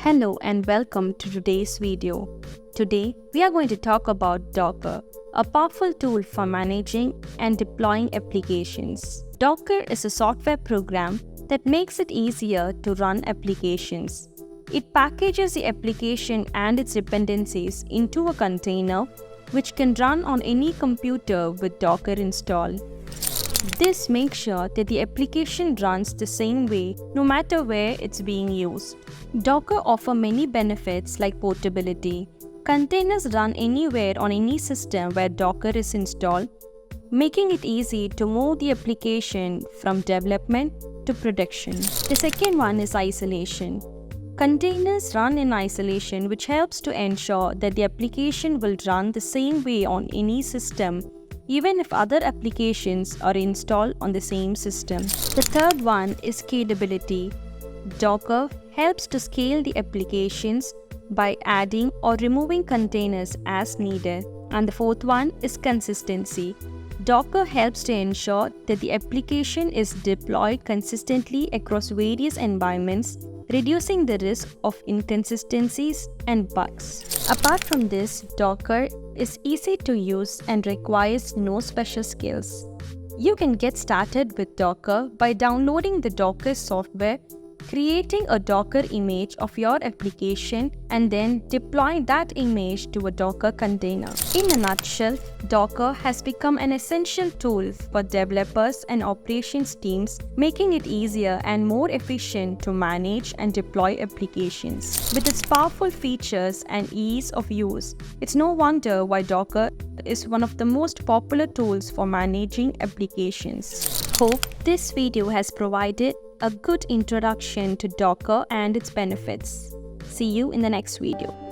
Hello and welcome to today's video. Today we are going to talk about Docker, a powerful tool for managing and deploying applications. Docker is a software program that makes it easier to run applications. It packages the application and its dependencies into a container which can run on any computer with Docker installed. This makes sure that the application runs the same way no matter where it's being used. Docker offers many benefits like portability. Containers run anywhere on any system where Docker is installed, making it easy to move the application from development to production. The second one is isolation. Containers run in isolation, which helps to ensure that the application will run the same way on any system even if other applications are installed on the same system. The third one is scalability. Docker helps to scale the applications by adding or removing containers as needed. And the fourth one is consistency. Docker helps to ensure that the application is deployed consistently across various environments, reducing the risk of inconsistencies and bugs. Apart from this, Docker is easy to use and requires no special skills. You can get started with Docker by downloading the Docker software, creating a Docker image of your application, and then deploying that image to a Docker container. In a nutshell, Docker has become an essential tool for developers and operations teams, making it easier and more efficient to manage and deploy applications. With its powerful features and ease of use, it's no wonder why Docker is one of the most popular tools for managing applications. Hope this video has provided a good introduction to Docker and its benefits. See you in the next video.